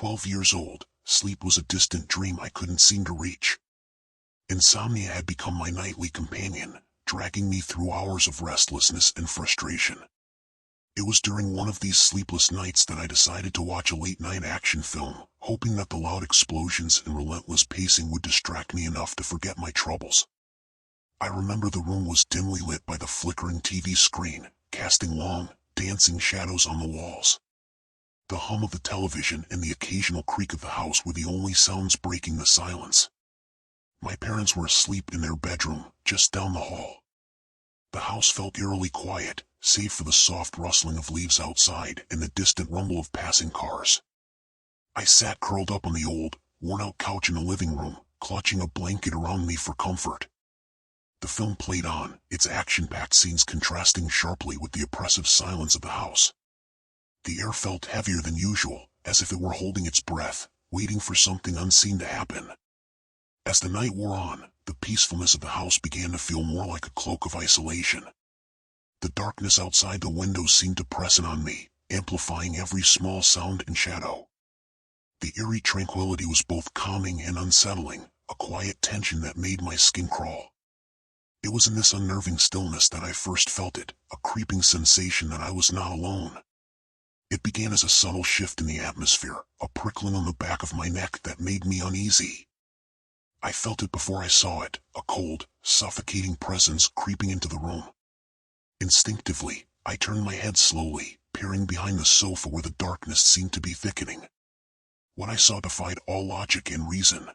12 years old, sleep was a distant dream I couldn't seem to reach. Insomnia had become my nightly companion, dragging me through hours of restlessness and frustration. It was during one of these sleepless nights that I decided to watch a late-night action film, hoping that the loud explosions and relentless pacing would distract me enough to forget my troubles. I remember the room was dimly lit by the flickering TV screen, casting long, dancing shadows on the walls. The hum of the television and the occasional creak of the house were the only sounds breaking the silence. My parents were asleep in their bedroom, just down the hall. The house felt eerily quiet, save for the soft rustling of leaves outside and the distant rumble of passing cars. I sat curled up on the old, worn-out couch in the living room, clutching a blanket around me for comfort. The film played on, its action-packed scenes contrasting sharply with the oppressive silence of the house. The air felt heavier than usual, as if it were holding its breath, waiting for something unseen to happen. As the night wore on, the peacefulness of the house began to feel more like a cloak of isolation. The darkness outside the windows seemed to press in on me, amplifying every small sound and shadow. The eerie tranquility was both calming and unsettling, a quiet tension that made my skin crawl. It was in this unnerving stillness that I first felt it, a creeping sensation that I was not alone. It began as a subtle shift in the atmosphere, a prickling on the back of my neck that made me uneasy. I felt it before I saw it, a cold, suffocating presence creeping into the room. Instinctively, I turned my head slowly, peering behind the sofa where the darkness seemed to be thickening. What I saw defied all logic and reason.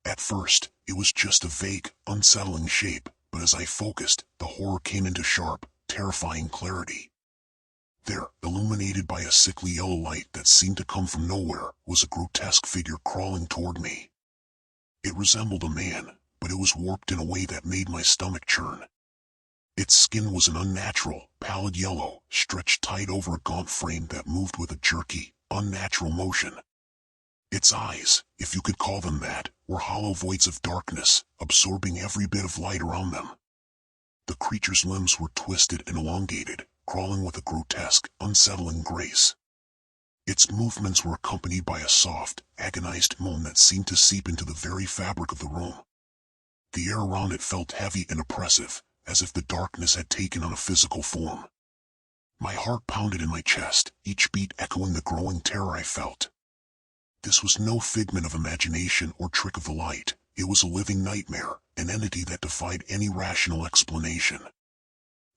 At first, it was just a vague, unsettling shape, but as I focused, the horror came into sharp, terrifying clarity. There, illuminated by a sickly yellow light that seemed to come from nowhere, was a grotesque figure crawling toward me. It resembled a man, but it was warped in a way that made my stomach churn. Its skin was an unnatural, pallid yellow, stretched tight over a gaunt frame that moved with a jerky, unnatural motion. Its eyes, if you could call them that, were hollow voids of darkness, absorbing every bit of light around them. The creature's limbs were twisted and elongated, crawling with a grotesque, unsettling grace. Its movements were accompanied by a soft, agonized moan that seemed to seep into the very fabric of the room. The air around it felt heavy and oppressive, as if the darkness had taken on a physical form. My heart pounded in my chest, each beat echoing the growing terror I felt. This was no figment of imagination or trick of the light. It was a living nightmare, an entity that defied any rational explanation.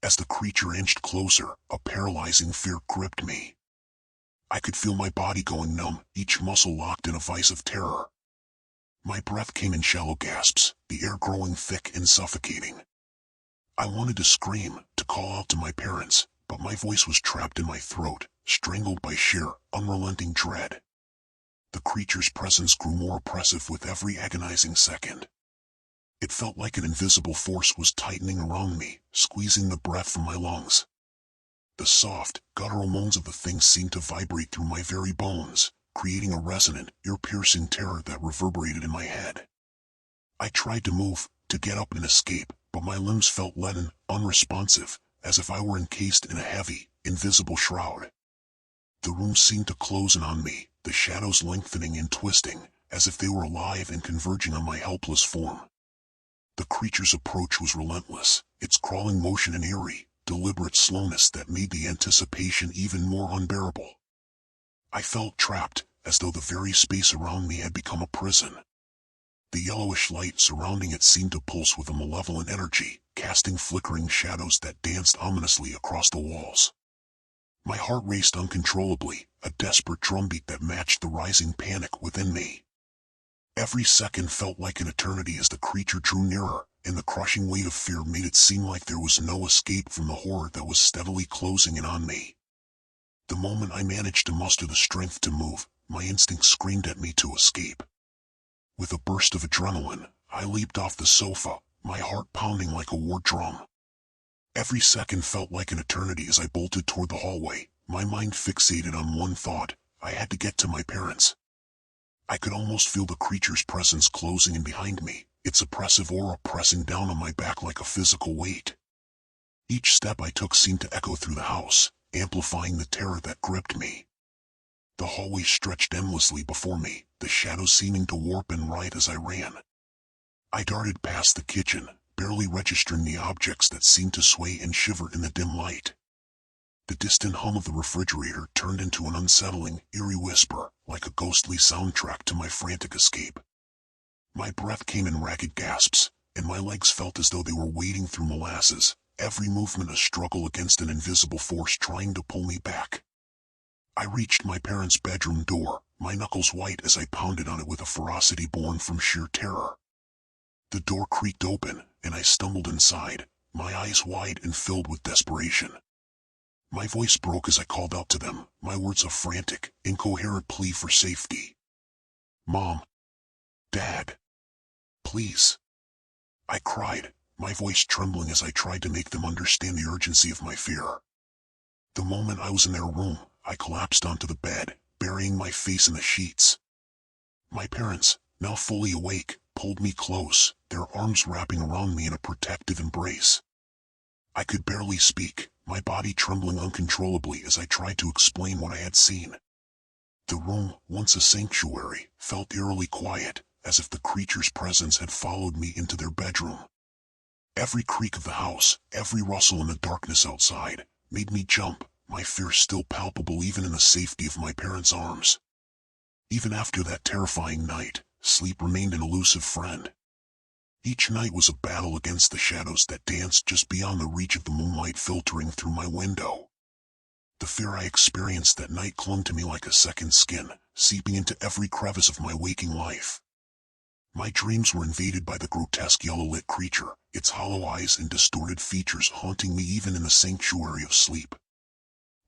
As the creature inched closer, a paralyzing fear gripped me. I could feel my body going numb, each muscle locked in a vice of terror. My breath came in shallow gasps, the air growing thick and suffocating. I wanted to scream, to call out to my parents, but my voice was trapped in my throat, strangled by sheer, unrelenting dread. The creature's presence grew more oppressive with every agonizing second. It felt like an invisible force was tightening around me, squeezing the breath from my lungs. The soft, guttural moans of the thing seemed to vibrate through my very bones, creating a resonant, ear-piercing terror that reverberated in my head. I tried to move, to get up and escape, but my limbs felt leaden, unresponsive, as if I were encased in a heavy, invisible shroud. The room seemed to close in on me, the shadows lengthening and twisting, as if they were alive and converging on my helpless form. The creature's approach was relentless, its crawling motion an eerie, deliberate slowness that made the anticipation even more unbearable. I felt trapped, as though the very space around me had become a prison. The yellowish light surrounding it seemed to pulse with a malevolent energy, casting flickering shadows that danced ominously across the walls. My heart raced uncontrollably, a desperate drumbeat that matched the rising panic within me. Every second felt like an eternity as the creature drew nearer, and the crushing weight of fear made it seem like there was no escape from the horror that was steadily closing in on me. The moment I managed to muster the strength to move, my instinct screamed at me to escape. With a burst of adrenaline, I leaped off the sofa, my heart pounding like a war drum. Every second felt like an eternity as I bolted toward the hallway, my mind fixated on one thought: I had to get to my parents. I could almost feel the creature's presence closing in behind me, its oppressive aura pressing down on my back like a physical weight. Each step I took seemed to echo through the house, amplifying the terror that gripped me. The hallway stretched endlessly before me, the shadows seeming to warp and writhe as I ran. I darted past the kitchen, barely registering the objects that seemed to sway and shiver in the dim light. The distant hum of the refrigerator turned into an unsettling, eerie whisper, like a ghostly soundtrack to my frantic escape. My breath came in ragged gasps, and my legs felt as though they were wading through molasses, every movement a struggle against an invisible force trying to pull me back. I reached my parents' bedroom door, my knuckles white as I pounded on it with a ferocity born from sheer terror. The door creaked open, and I stumbled inside, my eyes wide and filled with desperation. My voice broke as I called out to them, my words a frantic, incoherent plea for safety. "Mom. Dad. Please." I cried, my voice trembling as I tried to make them understand the urgency of my fear. The moment I was in their room, I collapsed onto the bed, burying my face in the sheets. My parents, now fully awake, pulled me close, their arms wrapping around me in a protective embrace. I could barely speak, my body trembling uncontrollably as I tried to explain what I had seen. The room, once a sanctuary, felt eerily quiet, as if the creature's presence had followed me into their bedroom. Every creak of the house, every rustle in the darkness outside, made me jump, my fear still palpable even in the safety of my parents' arms. Even after that terrifying night, sleep remained an elusive friend. Each night was a battle against the shadows that danced just beyond the reach of the moonlight filtering through my window. The fear I experienced that night clung to me like a second skin, seeping into every crevice of my waking life. My dreams were invaded by the grotesque yellow-lit creature, its hollow eyes and distorted features haunting me even in the sanctuary of sleep.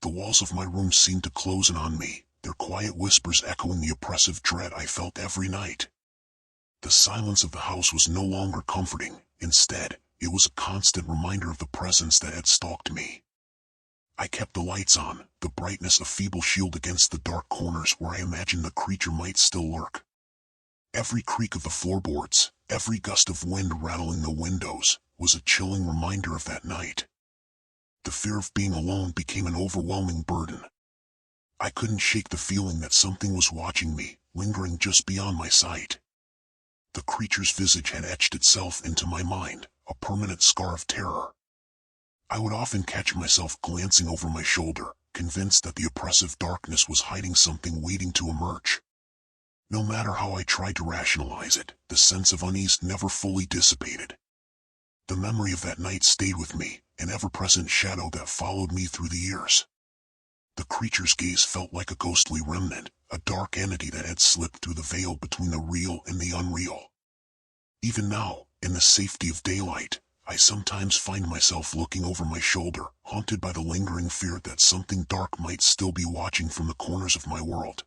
The walls of my room seemed to close in on me, their quiet whispers echoing the oppressive dread I felt every night. The silence of the house was no longer comforting, instead, it was a constant reminder of the presence that had stalked me. I kept the lights on, the brightness a feeble shield against the dark corners where I imagined the creature might still lurk. Every creak of the floorboards, every gust of wind rattling the windows, was a chilling reminder of that night. The fear of being alone became an overwhelming burden. I couldn't shake the feeling that something was watching me, lingering just beyond my sight. The creature's visage had etched itself into my mind, a permanent scar of terror. I would often catch myself glancing over my shoulder, convinced that the oppressive darkness was hiding something waiting to emerge. No matter how I tried to rationalize it, the sense of unease never fully dissipated. The memory of that night stayed with me, an ever-present shadow that followed me through the years. The creature's gaze felt like a ghostly remnant, a dark entity that had slipped through the veil between the real and the unreal. Even now, in the safety of daylight, I sometimes find myself looking over my shoulder, haunted by the lingering fear that something dark might still be watching from the corners of my world.